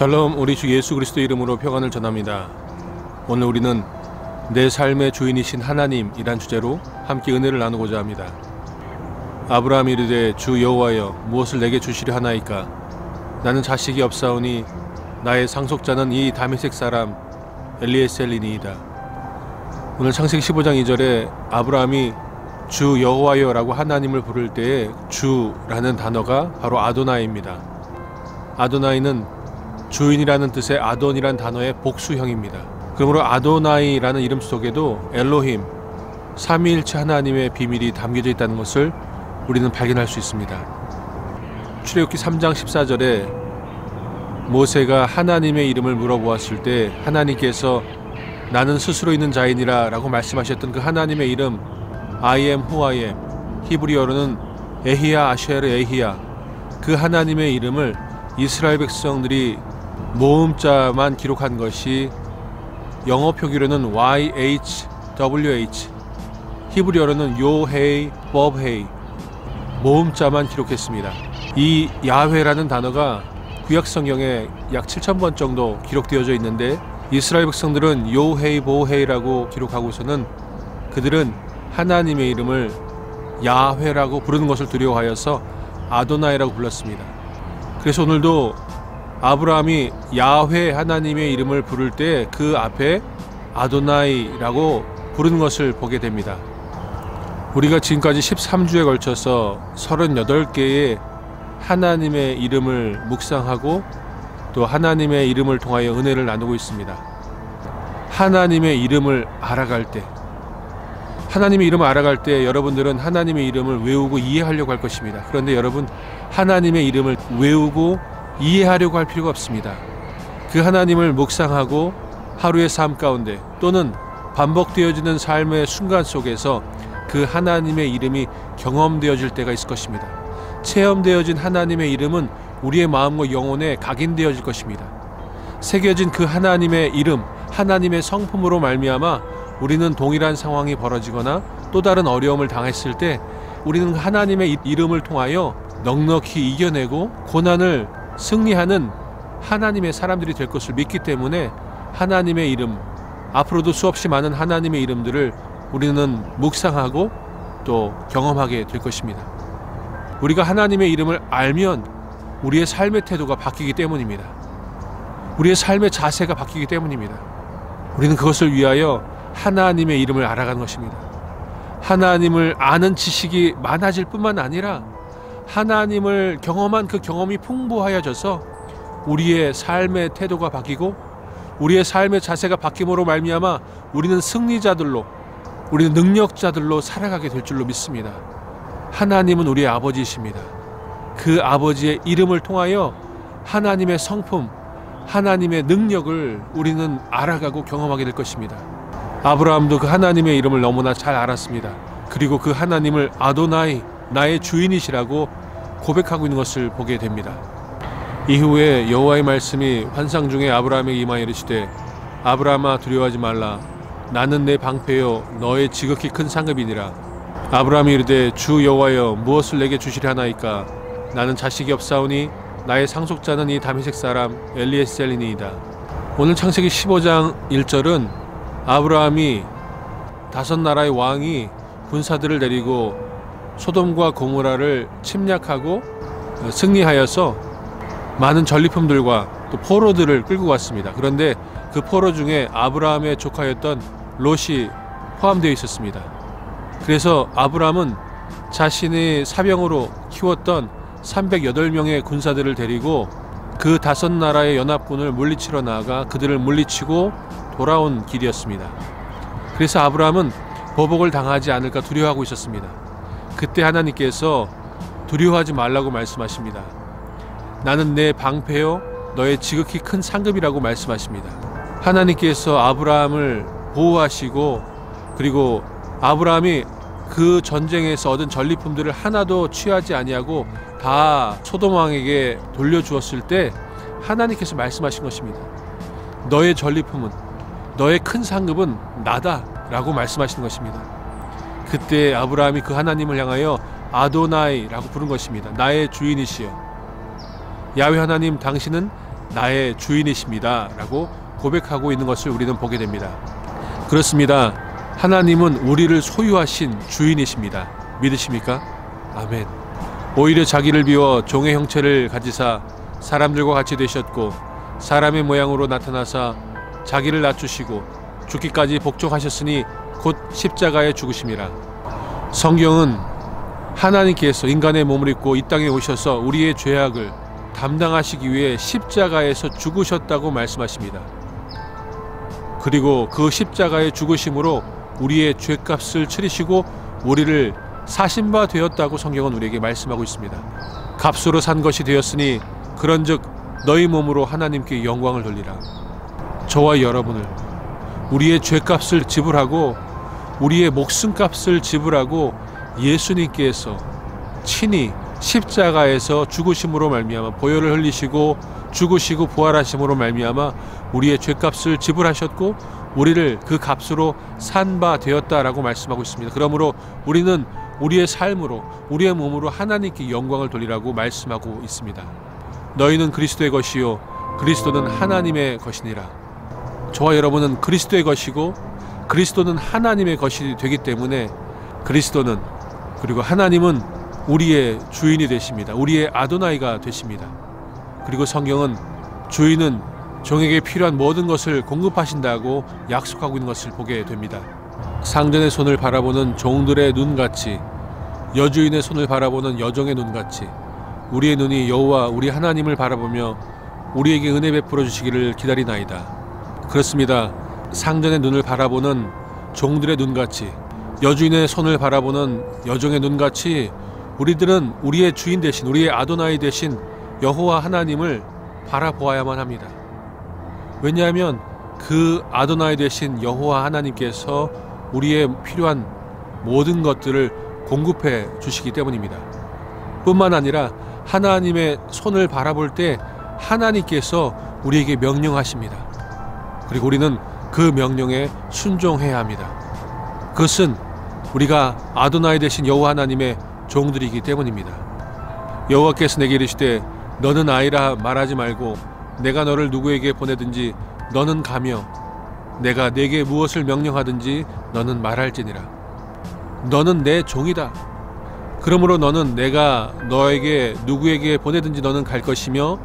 샬롬. 우리 주 예수 그리스도 이름으로 평안을 전합니다. 오늘 우리는 내 삶의 주인이신 하나님이란 주제로 함께 은혜를 나누고자 합니다. 아브라함이 이르되 주 여호와여 무엇을 내게 주시려 하나이까? 나는 자식이 없사오니 나의 상속자는 이 다메섹 사람 엘리에셀이니이다. 오늘 창세기 15장 2절에 아브라함이 주 여호와여 라고 하나님을 부를 때에 주라는 단어가 바로 아도나이입니다. 아도나이는 주인이라는 뜻의 아돈이란 단어의 복수형입니다. 그러므로 아도나이라는 이름 속에도 엘로힘, 삼위일체 하나님의 비밀이 담겨져 있다는 것을 우리는 발견할 수 있습니다. 출애굽기 3장 14절에 모세가 하나님의 이름을 물어보았을 때 하나님께서 나는 스스로 있는 자이니라 라고 말씀하셨던 그 하나님의 이름 I am who I am, 히브리어로는 에히야 아쉐르 에히야, 그 하나님의 이름을 이스라엘 백성들이 모음자만 기록한 것이 영어 표기로는 YHWH, 히브리어로는 요헤이 법헤이, 모음자만 기록했습니다. 이 야훼라는 단어가 구약 성경에 약 7,000번 정도 기록되어져 있는데 이스라엘 백성들은 요헤이 보헤이라고 기록하고서는 그들은 하나님의 이름을 야훼라고 부르는 것을 두려워하여서 아도나이라고 불렀습니다. 그래서 오늘도 아브라함이 야훼 하나님의 이름을 부를 때 그 앞에 아도나이라고 부르는 것을 보게 됩니다. 우리가 지금까지 13주에 걸쳐서 38개의 하나님의 이름을 묵상하고 또 하나님의 이름을 통하여 은혜를 나누고 있습니다. 하나님의 이름을 알아갈 때, 하나님의 이름을 알아갈 때 여러분들은 하나님의 이름을 외우고 이해하려고 할 것입니다. 그런데 여러분, 하나님의 이름을 외우고 이해하려고 할 필요가 없습니다. 그 하나님을 묵상하고 하루의 삶 가운데 또는 반복되어지는 삶의 순간 속에서 그 하나님의 이름이 경험되어질 때가 있을 것입니다. 체험되어진 하나님의 이름은 우리의 마음과 영혼에 각인되어질 것입니다. 새겨진 그 하나님의 이름, 하나님의 성품으로 말미암아 우리는 동일한 상황이 벌어지거나 또 다른 어려움을 당했을 때 우리는 하나님의 이름을 통하여 넉넉히 이겨내고 고난을 승리하는 하나님의 사람들이 될 것을 믿기 때문에 하나님의 이름, 앞으로도 수없이 많은 하나님의 이름들을 우리는 묵상하고 또 경험하게 될 것입니다. 우리가 하나님의 이름을 알면 우리의 삶의 태도가 바뀌기 때문입니다. 우리의 삶의 자세가 바뀌기 때문입니다. 우리는 그것을 위하여 하나님의 이름을 알아가는 것입니다. 하나님을 아는 지식이 많아질 뿐만 아니라 하나님을 경험한 그 경험이 풍부하여져서 우리의 삶의 태도가 바뀌고 우리의 삶의 자세가 바뀜으로 말미암아 우리는 승리자들로, 우리는 능력자들로 살아가게 될 줄로 믿습니다. 하나님은 우리의 아버지이십니다. 그 아버지의 이름을 통하여 하나님의 성품, 하나님의 능력을 우리는 알아가고 경험하게 될 것입니다. 아브라함도 그 하나님의 이름을 너무나 잘 알았습니다. 그리고 그 하나님을 아도나이, 나의 주인이시라고 고백하고 있는 것을 보게 됩니다. 이후에 여호와의 말씀이 환상 중에 아브라함에게 임하여 이르시되 아브라함아 두려워하지 말라. 나는 내 방패요 너의 지극히 큰 상급이니라. 아브라함이 이르되 주 여호와여 무엇을 내게 주시려 하나이까? 나는 자식이 없사오니 나의 상속자는 이 다메섹 사람 엘리에셀이니이다. 오늘 창세기 15장 1절은 아브라함이 5나라의 왕이 군사들을 데리고 소돔과 고모라를 침략하고 승리하여서 많은 전리품들과 또 포로들을 끌고 왔습니다. 그런데 그 포로 중에 아브라함의 조카였던 롯이 포함되어 있었습니다. 그래서 아브라함은 자신이 사병으로 키웠던 308명의 군사들을 데리고 그 5나라의 연합군을 물리치러 나아가 그들을 물리치고 돌아온 길이었습니다. 그래서 아브라함은 보복을 당하지 않을까 두려워하고 있었습니다. 그때 하나님께서 두려워하지 말라고 말씀하십니다. 나는 내 방패요 너의 지극히 큰 상급이라고 말씀하십니다. 하나님께서 아브라함을 보호하시고 그리고 아브라함이 그 전쟁에서 얻은 전리품들을 하나도 취하지 아니하고 다 소돔 왕에게 돌려주었을 때 하나님께서 말씀하신 것입니다. 너의 전리품은, 너의 큰 상급은 나다 라고 말씀하시는 것입니다. 그때 아브라함이 그 하나님을 향하여 아도나이라고 부른 것입니다. 나의 주인이시여, 야훼 하나님, 당신은 나의 주인이십니다 라고 고백하고 있는 것을 우리는 보게 됩니다. 그렇습니다. 하나님은 우리를 소유하신 주인이십니다. 믿으십니까? 아멘. 오히려 자기를 비워 종의 형체를 가지사 사람들과 같이 되셨고 사람의 모양으로 나타나사 자기를 낮추시고 죽기까지 복종하셨으니 곧 십자가에 죽으심이라. 성경은 하나님께서 인간의 몸을 입고 이 땅에 오셔서 우리의 죄악을 담당하시기 위해 십자가에서 죽으셨다고 말씀하십니다. 그리고 그 십자가의 죽으심으로 우리의 죄값을 치르시고 우리를 사신 바 되었다고 성경은 우리에게 말씀하고 있습니다. 값으로 산 것이 되었으니 그런즉 너희 몸으로 하나님께 영광을 돌리라. 저와 여러분을 우리의 죄값을 지불하고 우리의 목숨값을 지불하고 예수님께서 친히 십자가에서 죽으심으로 말미암아 보혈을 흘리시고 죽으시고 부활하심으로 말미암아 우리의 죄값을 지불하셨고 우리를 그 값으로 산 바 되었다라고 말씀하고 있습니다. 그러므로 우리는 우리의 삶으로 우리의 몸으로 하나님께 영광을 돌리라고 말씀하고 있습니다. 너희는 그리스도의 것이요 그리스도는 하나님의 것이니라. 저와 여러분은 그리스도의 것이고 그리스도는 하나님의 것이 되기 때문에 그리스도는 그리고 하나님은 우리의 주인이 되십니다. 우리의 아도나이가 되십니다. 그리고 성경은 주인은 종에게 필요한 모든 것을 공급하신다고 약속하고 있는 것을 보게 됩니다. 상전의 손을 바라보는 종들의 눈같이 여주인의 손을 바라보는 여종의 눈같이 우리의 눈이 여호와 우리 하나님을 바라보며 우리에게 은혜 베풀어 주시기를 기다리나이다. 그렇습니다. 상전의 눈을 바라보는 종들의 눈같이 여주인의 손을 바라보는 여종의 눈같이 우리들은 우리의 주인 대신 우리의 아도나이 대신 여호와 하나님을 바라보아야만 합니다. 왜냐하면 그 아도나이 대신 여호와 하나님께서 우리의 필요한 모든 것들을 공급해 주시기 때문입니다. 뿐만 아니라 하나님의 손을 바라볼 때 하나님께서 우리에게 명령하십니다. 그리고 우리는 그 명령에 순종해야 합니다. 그것은 우리가 아도나이 되신 여호와 하나님의 종들이기 때문입니다. 여호와께서 내게 이르시되 너는 아이라 말하지 말고 내가 너를 누구에게 보내든지 너는 가며 내가 네게 무엇을 명령하든지 너는 말할지니라. 너는 내 종이다. 그러므로 너는 내가 너에게 누구에게 보내든지 너는 갈 것이며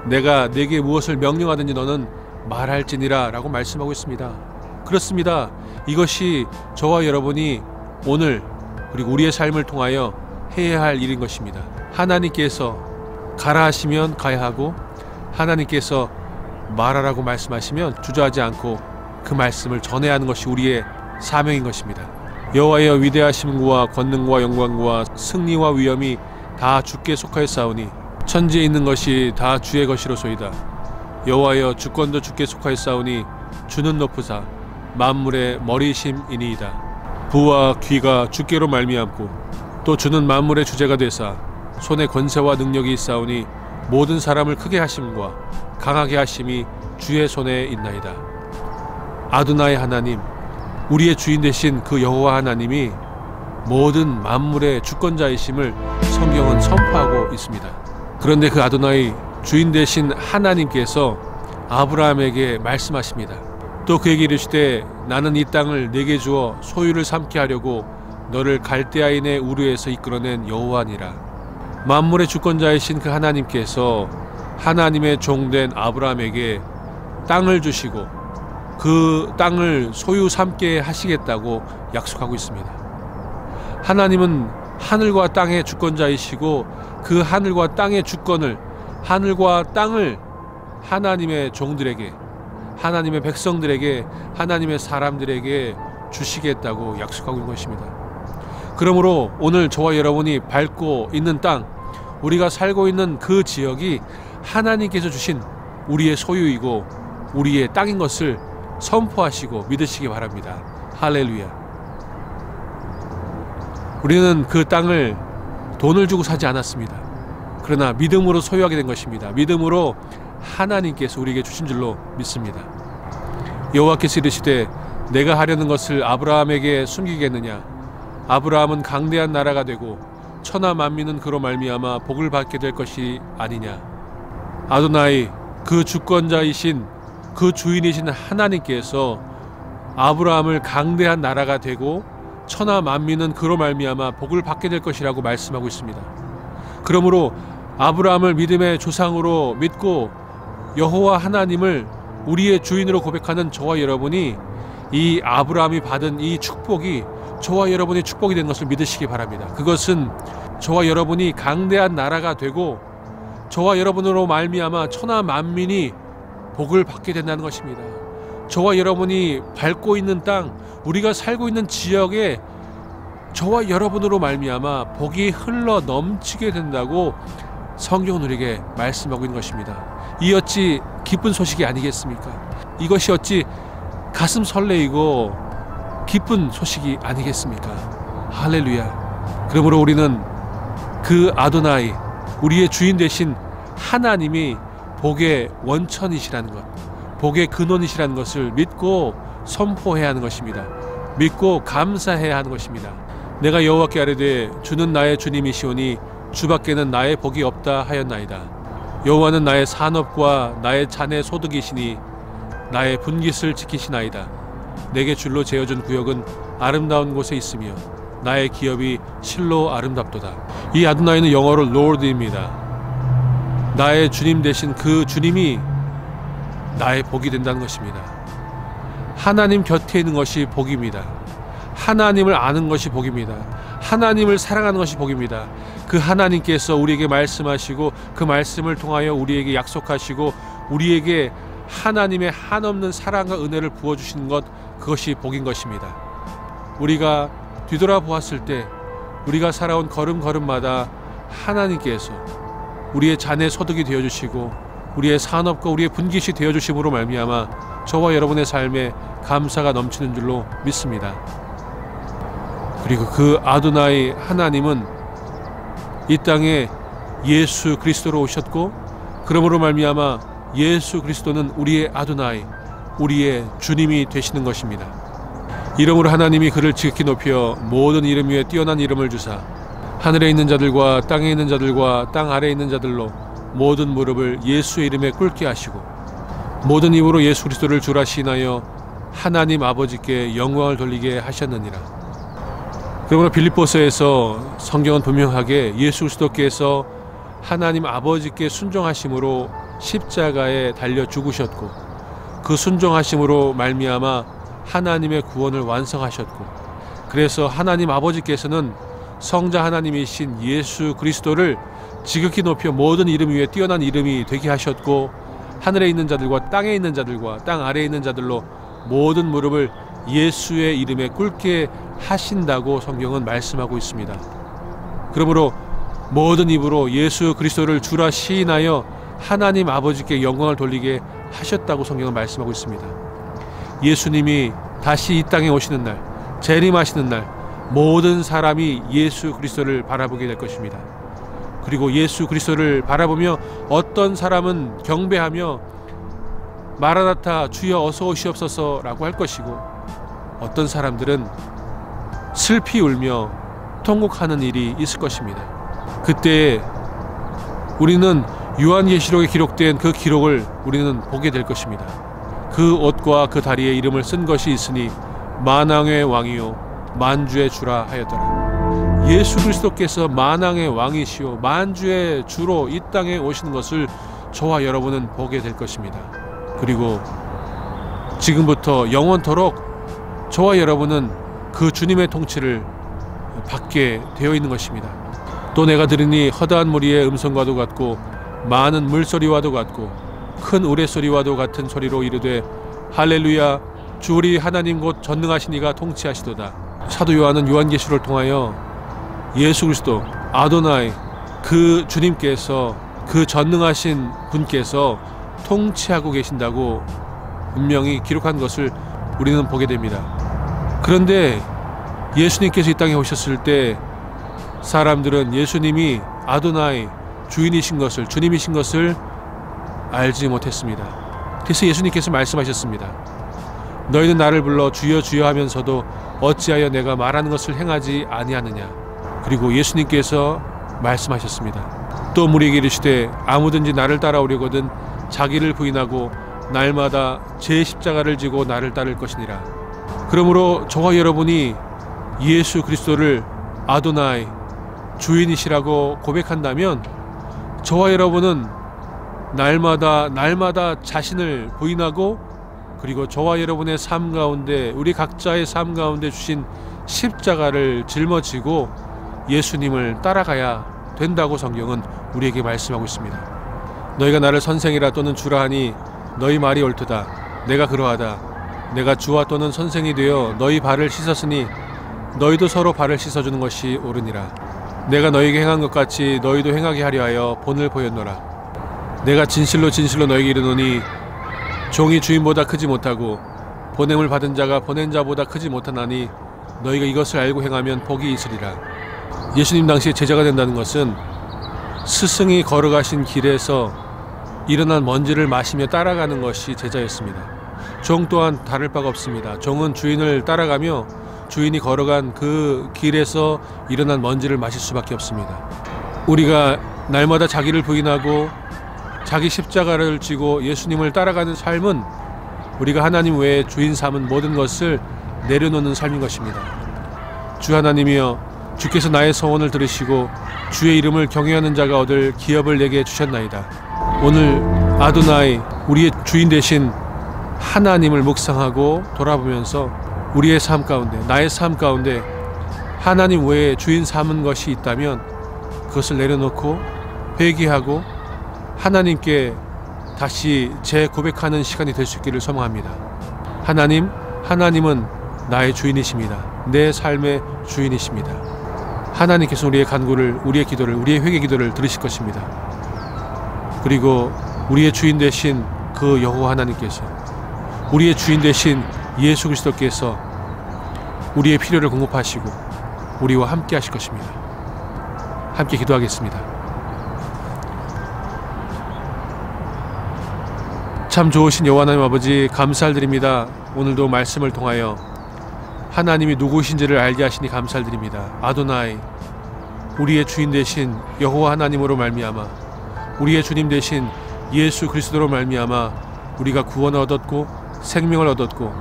내가 네게 무엇을 명령하든지 너는 말할지니라 라고 말씀하고 있습니다. 그렇습니다. 이것이 저와 여러분이 오늘 그리고 우리의 삶을 통하여 해야 할 일인 것입니다. 하나님께서 가라 하시면 가야 하고 하나님께서 말하라고 말씀하시면 주저하지 않고 그 말씀을 전해야 하는 것이 우리의 사명인 것입니다. 여호와여 위대하심과 권능과 영광과 승리와 위엄이 다 주께 속하였사오니 천지에 있는 것이 다 주의 것이로소이다. 여호와여 주권도 주께 속하였사오니 주는 높으사 만물의 머리심이니이다. 부와 귀가 주께로 말미암고 또 주는 만물의 주제가 되사 손에 권세와 능력이 있사오니 모든 사람을 크게 하심과 강하게 하심이 주의 손에 있나이다. 아도나이 하나님, 우리의 주인 되신 그 여호와 하나님이 모든 만물의 주권자이심을 성경은 선포하고 있습니다. 그런데 그 아도나이 주인 되신 하나님께서 아브라함에게 말씀하십니다. 또 그에게 이르시되 나는 이 땅을 네게 주어 소유를 삼게 하려고 너를 갈대아인의 우르에서 이끌어낸 여호와니라. 만물의 주권자이신 그 하나님께서 하나님의 종된 아브라함에게 땅을 주시고 그 땅을 소유 삼게 하시겠다고 약속하고 있습니다. 하나님은 하늘과 땅의 주권자이시고 그 하늘과 땅의 주권을 하늘과 땅을 하나님의 종들에게 하나님의 백성들에게 하나님의 사람들에게 주시겠다고 약속하고 있는 것입니다. 그러므로 오늘 저와 여러분이 밟고 있는 땅 우리가 살고 있는 그 지역이 하나님께서 주신 우리의 소유이고 우리의 땅인 것을 선포하시고 믿으시기 바랍니다. 할렐루야. 우리는 그 땅을 돈을 주고 사지 않았습니다. 그러나 믿음으로 소유하게 된 것입니다. 믿음으로 하나님께서 우리에게 주신 줄로 믿습니다. 여호와께서 이르시되 내가 하려는 것을 아브라함에게 숨기겠느냐. 아브라함은 강대한 나라가 되고 천하 만민은 그로 말미암아 복을 받게 될 것이 아니냐. 아도나이 그 주권자이신 그 주인이신 하나님께서 아브라함을 강대한 나라가 되고 천하 만민은 그로 말미암아 복을 받게 될 것이라고 말씀하고 있습니다. 그러므로 아브라함을 믿음의 조상으로 믿고 여호와 하나님을 우리의 주인으로 고백하는 저와 여러분이 이 아브라함이 받은 이 축복이 저와 여러분의 축복이 된 것을 믿으시기 바랍니다. 그것은 저와 여러분이 강대한 나라가 되고 저와 여러분으로 말미암아 천하 만민이 복을 받게 된다는 것입니다. 저와 여러분이 밟고 있는 땅, 우리가 살고 있는 지역에 저와 여러분으로 말미암아 복이 흘러 넘치게 된다고 성경은 우리에게 말씀하고 있는 것입니다. 이 어찌 기쁜 소식이 아니겠습니까? 이것이 어찌 가슴 설레이고 기쁜 소식이 아니겠습니까? 할렐루야. 그러므로 우리는 그 아도나이, 우리의 주인 되신 하나님이 복의 원천이시라는 것, 복의 근원이시라는 것을 믿고 선포해야 하는 것입니다. 믿고 감사해야 하는 것입니다. 내가 여호와께 아뢰되 주는 나의 주님이시오니 주밖에는 나의 복이 없다 하였나이다. 여호와는 나의 산업과 나의 자네 소득이시니 나의 분깃을 지키시나이다. 내게 줄로 재어준 구역은 아름다운 곳에 있으며 나의 기업이 실로 아름답도다. 이 아도나이는 영어로 Lord입니다. 나의 주님 되신 그 주님이 나의 복이 된다는 것입니다. 하나님 곁에 있는 것이 복입니다. 하나님을 아는 것이 복입니다. 하나님을 사랑하는 것이 복입니다. 그 하나님께서 우리에게 말씀하시고 그 말씀을 통하여 우리에게 약속하시고 우리에게 하나님의 한없는 사랑과 은혜를 부어주시는 것, 그것이 복인 것입니다. 우리가 뒤돌아보았을 때 우리가 살아온 걸음걸음마다 하나님께서 우리의 자네 소득이 되어주시고 우리의 산업과 우리의 분깃이 되어주심으로 말미암아 저와 여러분의 삶에 감사가 넘치는 줄로 믿습니다. 그리고 그 아도나이 하나님은 이 땅에 예수 그리스도로 오셨고 그러므로 말미암아 예수 그리스도는 우리의 아도나이, 우리의 주님이 되시는 것입니다. 이름으로 하나님이 그를 지극히 높여 모든 이름 위에 뛰어난 이름을 주사 하늘에 있는 자들과 땅에 있는 자들과 땅 아래에 있는 자들로 모든 무릎을 예수의 이름에 꿇게 하시고 모든 입으로 예수 그리스도를 주라 시인하여 하나님 아버지께 영광을 돌리게 하셨느니라. 그러므로 빌립보서에서 성경은 분명하게 예수 그리스도께서 하나님 아버지께 순종하심으로 십자가에 달려 죽으셨고 그 순종하심으로 말미암아 하나님의 구원을 완성하셨고 그래서 하나님 아버지께서는 성자 하나님이신 예수 그리스도를 지극히 높여 모든 이름 위에 뛰어난 이름이 되게 하셨고 하늘에 있는 자들과 땅에 있는 자들과 땅 아래에 있는 자들로 모든 무릎을 예수의 이름에 꿇게 하신다고 성경은 말씀하고 있습니다. 그러므로 모든 입으로 예수 그리스도를 주라 시인하여 하나님 아버지께 영광을 돌리게 하셨다고 성경은 말씀하고 있습니다. 예수님이 다시 이 땅에 오시는 날, 재림하시는 날 모든 사람이 예수 그리스도를 바라보게 될 것입니다. 그리고 예수 그리스도를 바라보며 어떤 사람은 경배하며 마라나타 주여 어서 오시옵소서 라고 할 것이고 어떤 사람들은 슬피 울며 통곡하는 일이 있을 것입니다. 그때 우리는 요한계시록에 기록된 그 기록을 우리는 보게 될 것입니다. 그 옷과 그 다리에 이름을 쓴 것이 있으니 만왕의 왕이요 만주의 주라 하였더라. 예수 그리스도께서 만왕의 왕이시오 만주의 주로 이 땅에 오시는 것을 저와 여러분은 보게 될 것입니다. 그리고 지금부터 영원토록 저와 여러분은 그 주님의 통치를 받게 되어 있는 것입니다. 또 내가 들으니 허다한 무리의 음성과도 같고 많은 물소리와도 같고 큰 우레소리와도 같은 소리로 이르되 할렐루야 주 우리 하나님 곧 전능하신 이가 통치하시도다. 사도 요한은 요한계시록을 통하여 예수 그리스도 아도나이 그 주님께서 그 전능하신 분께서 통치하고 계신다고 분명히 기록한 것을 우리는 보게 됩니다. 그런데 예수님께서 이 땅에 오셨을 때 사람들은 예수님이 아도나이 주인이신 것을 주님이신 것을 알지 못했습니다. 그래서 예수님께서 말씀하셨습니다. 너희는 나를 불러 주여 주여 하면서도 어찌하여 내가 말하는 것을 행하지 아니하느냐. 그리고 예수님께서 말씀하셨습니다. 또 무리에게 이르시되 아무든지 나를 따라오려거든 자기를 부인하고 날마다 제 십자가를 지고 나를 따를 것이니라. 그러므로 저와 여러분이 예수 그리스도를 아도나이 주인이시라고 고백한다면 저와 여러분은 날마다 자신을 부인하고 그리고 저와 여러분의 삶 가운데 우리 각자의 삶 가운데 주신 십자가를 짊어지고 예수님을 따라가야 된다고 성경은 우리에게 말씀하고 있습니다. 너희가 나를 선생이라 또는 주라 하니 너희 말이 옳도다. 내가 그러하다. 내가 주와 또는 선생이 되어 너희 발을 씻었으니 너희도 서로 발을 씻어주는 것이 옳으니라. 내가 너희에게 행한 것 같이 너희도 행하게 하려 하여 본을 보였노라. 내가 진실로 너희에게 이르노니 종이 주인보다 크지 못하고 보냄을 받은 자가 보낸 자보다 크지 못하나니 너희가 이것을 알고 행하면 복이 있으리라. 예수님 당시에 제자가 된다는 것은 스승이 걸어가신 길에서 일어난 먼지를 마시며 따라가는 것이 제자였습니다. 종 또한 다를 바가 없습니다. 종은 주인을 따라가며 주인이 걸어간 그 길에서 일어난 먼지를 마실 수밖에 없습니다. 우리가 날마다 자기를 부인하고 자기 십자가를 지고 예수님을 따라가는 삶은 우리가 하나님 외에 주인 삼은 모든 것을 내려놓는 삶인 것입니다. 주 하나님이여, 주께서 나의 소원을 들으시고 주의 이름을 경외하는 자가 얻을 기업을 내게 주셨나이다. 오늘 아도나이 우리의 주인 되신 하나님을 묵상하고 돌아보면서 우리의 삶 가운데, 나의 삶 가운데 하나님 외에 주인 삼은 것이 있다면 그것을 내려놓고 회개하고 하나님께 다시 재고백하는 시간이 될 수 있기를 소망합니다. 하나님은 나의 주인이십니다. 내 삶의 주인이십니다. 하나님께서 우리의 간구를, 우리의 기도를, 우리의 회개 기도를 들으실 것입니다. 그리고 우리의 주인 되신 그 여호와 하나님께서, 우리의 주인 되신 예수 그리스도께서 우리의 필요를 공급하시고 우리와 함께 하실 것입니다. 함께 기도하겠습니다. 참 좋으신 여호와 하나님 아버지, 감사드립니다. 오늘도 말씀을 통하여 하나님이 누구신지를 알게 하시니 감사드립니다. 아도나이, 우리의 주인 되신 여호와 하나님으로 말미암아, 우리의 주님 되신 예수 그리스도로 말미암아 우리가 구원을 얻었고 생명을 얻었고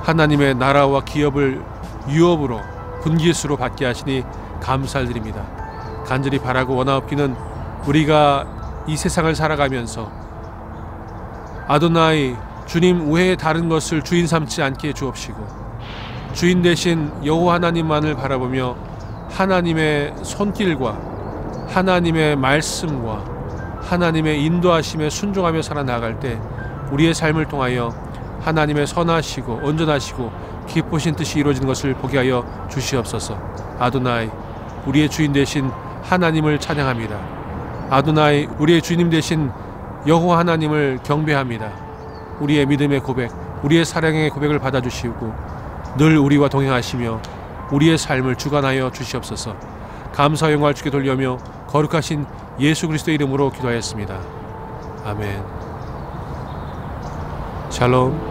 하나님의 나라와 기업을 유업으로 분깃으로 받게 하시니 감사드립니다. 간절히 바라고 원하옵기는 우리가 이 세상을 살아가면서 아도나이, 주님 외에 다른 것을 주인 삼지 않게 해 주옵시고 주인 되신 여호와 하나님만을 바라보며 하나님의 손길과 하나님의 말씀과 하나님의 인도하심에 순종하며 살아나갈 때 우리의 삶을 통하여 하나님의 선하시고 온전하시고 기쁘신 뜻이 이루어지는 것을 보게 하여 주시옵소서. 아도나이, 우리의 주인 되신 하나님을 찬양합니다. 아도나이, 우리의 주님 되신 여호와 하나님을 경배합니다. 우리의 믿음의 고백, 우리의 사랑의 고백을 받아주시고 늘 우리와 동행하시며 우리의 삶을 주관하여 주시옵소서. 감사 영광을 주께 돌려며 거룩하신 예수 그리스도의 이름으로 기도하였습니다. 아멘. 샬롬.